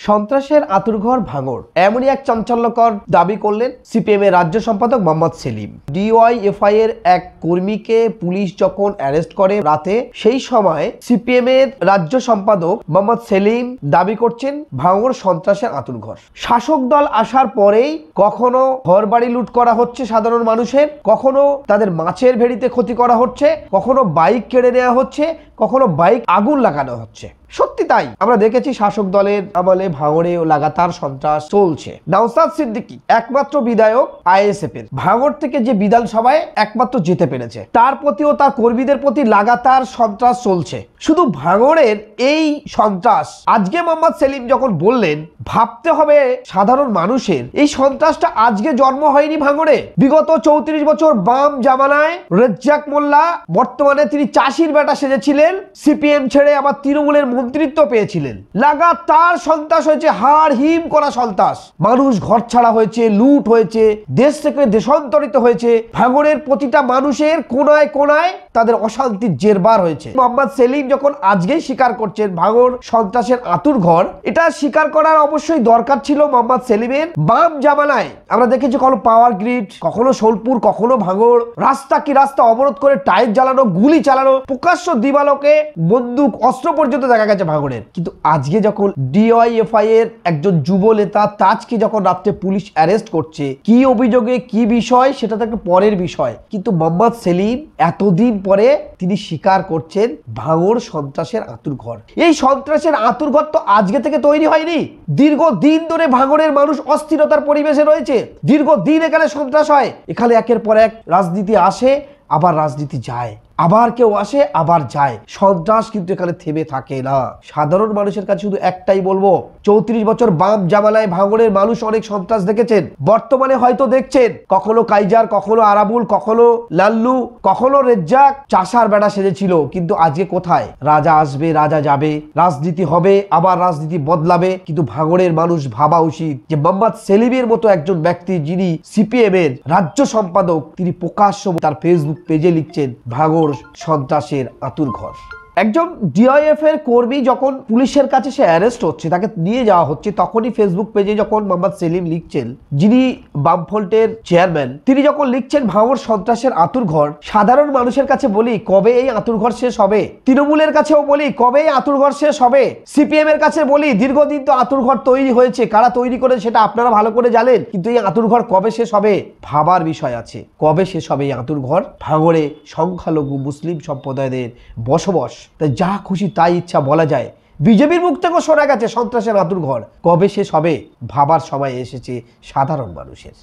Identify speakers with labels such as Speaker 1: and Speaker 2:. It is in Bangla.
Speaker 1: সন্ত্রাসের আঁতুড়ঘর ভাঙড় এমনই এক চাঞ্চল্যকর দাবি করলেন সিপিএম এর রাজ্য সম্পাদক মোহাম্মদ সেলিম। ডিওয়াইএফআই এর এক কর্মীকে পুলিশ যখন অ্যারেস্ট করে রাতে, সেই সময় সিপিএম এর রাজ্য সম্পাদক মোহাম্মদ সেলিম দাবি করছেন ভাঙড় সন্ত্রাসের আঁতুড়ঘর। শাসক দল আসার পরেই কখনো ঘরবাড়ি লুট করা হচ্ছে সাধারণ মানুষের, কখনো তাদের মাছের ভেড়িতে ক্ষতি করা হচ্ছে, কখনো বাইক কেড়ে নেওয়া হচ্ছে, কখনো বাইক আগুন লাগানো হচ্ছে। সত্যি তাই, আমরা দেখেছি শাসক দলের আমলে ভাঙড়ে লাগাতার সন্ত্রাস চলছে। নওশাদ সিদ্দিকী একমাত্র বিধায়ক আইএসএফ এর, ভাঙড় থেকে যে বিধানসভায় একমাত্র যেতে পেরেছে, তার প্রতিও তার কর্মীদের প্রতি লাগাতার সন্ত্রাস চলছে। শুধু ভাঙড়ের এই সন্ত্রাস, আজকে মোহাম্মদ সেলিম যখন বললেন ভাবতে হবে সাধারণ মানুষের, এই সন্ত্রাসটা আজকে জন্ম হয়নি ভাঙড়ে। বিগত 34 বছর বাম জামানায় রেজ্জাক মোল্লা, বর্তমানে তিনি চাষির বেটা সেজেছিলেন, সিপিএম ছেড়ে আবার তৃণমূলের মন্ত্রিত্ব পেয়েছিলেন। লাগাতার সন্ত্রাস হয়েছে, হাড় হিম করা সন্ত্রাস। মানুষ ঘর ছাড়া হয়েছে, লুট হয়েছে, দেশ থেকে দেশান্তরিত হয়েছে। ভাঙড়ের প্রতিটা মানুষের কোনায় কোনায় তাদের অশান্তির জেরবার হয়েছে। মোহাম্মদ সেলিম যখন আজকেই স্বীকার করছেন ভাঙড় সন্ত্রাসের আঁতুড়ঘর, এটা স্বীকার করার অবশ্যই দরকার ছিল মোহাম্মদ সেলিমের। বাম জামানায় আমরা দেখেছি কখনো পাওয়ার গ্রিড, কখনো সোলপুর, কখনো ভাঙড়, রাস্তা কি রাস্তা অবরোধ করে টায়ার জ্বালানো, গুলি চালানো, প্রকাশ্য দিবালোকে বন্দুক অস্ত্র পর্যন্ত দেখা গেছে ভাঙড়ের। কিন্তু আজকে যখন ডিওয়াইএফআই এর একজন যুব নেতা তাজকে যখন রাত্রে পুলিশ অ্যারেস্ট করছে, কি অভিযোগে কি বিষয় সেটা তো একটা পরের বিষয়, কিন্তু মোহাম্মদ সেলিম এতদিন পরে তিনি স্বীকার করছেন ভাঙড় সন্ত্রাসের আঁতুড়ঘর। এই সন্ত্রাসের আঁতুড়ঘর তো আজকে থেকে তৈরি হয়নি, দীর্ঘদিন ধরে ভাঙড়ের মানুষ অস্থিরতার পরিবেশে রয়েছে। দীর্ঘদিন এখানে সন্ত্রাস হয়, এখানে একের পর এক রাজনীতি আসে, আবার রাজনীতি যায়, আবার কেউ আসে আবার যায়। সন্ত্রাস কিন্তু এখানে থেমে থাকে না। সাধারণ মানুষের কাছে শুধু একটাই বলবো, 34 বছর বাম জামানায় ভাঙড়ের মানুষ অনেক সন্ত্রাস দেখেছেন, বর্তমানে হয়তো দেখছেন। কখনো কাইজার, কখনো আরাবুল, কখনো লাল্লু, কখনো রেজ্জাক চাষার বেড়া সেজেছিল। কিন্তু আজকে কোথায়? রাজা আসবে, রাজা যাবে, রাজনীতি হবে, আবার রাজনীতি বদলাবে। কিন্তু ভাঙড়ের মানুষ ভাবা উচিত যে মোহাম্মদ সেলিমের মতো একজন ব্যক্তি, যিনি সিপিএম এর রাজ্য সম্পাদক, তিনি প্রকাশ্য তার ফেসবুক পেজে লিখছেন ভাঙড় সন্ত্রাসের আঁতুড়ঘর। একজন ডিওয়াইএফ এর কর্মী যখন পুলিশের কাছে সে অ্যারেস্ট হচ্ছে, তাকে নিয়ে যাওয়া হচ্ছে, তখনই ফেসবুক পেজে যখন মোহাম্মদ সেলিম লিখছেন, যিনি বামফ্রন্টের চেয়ারম্যান, তিনি যখন লিখছেন ভাঙড় সন্ত্রাসের আঁতুড়ঘর, সাধারণ মানুষের কাছে বলি কবে এই আঁতুড়ঘর শেষ হবে? তৃণমূলের কাছেও বলি কবে এই আঁতুড়ঘর শেষ হবে? সিপিএম এর কাছে বলি দীর্ঘদিন তো আঁতুড়ঘর তৈরি হয়েছে, কারা তৈরি করে সেটা আপনারা ভালো করে জানেন, কিন্তু এই আঁতুড়ঘর কবে শেষ হবে? ভাবার বিষয় আছে, কবে শেষ হবে এই আঁতুড়ঘর? ভাঙড়ে সংখ্যালঘু মুসলিম সম্প্রদায়ের বসবাস, তাই যা খুশি তাই ইচ্ছা বলা যায়। বিজেপির মুখ থেকেও শোনা গেছে সন্ত্রাসের আঁতুড়ঘর, কবে শেষ হবে ভাবার সময় এসেছে সাধারণ মানুষের।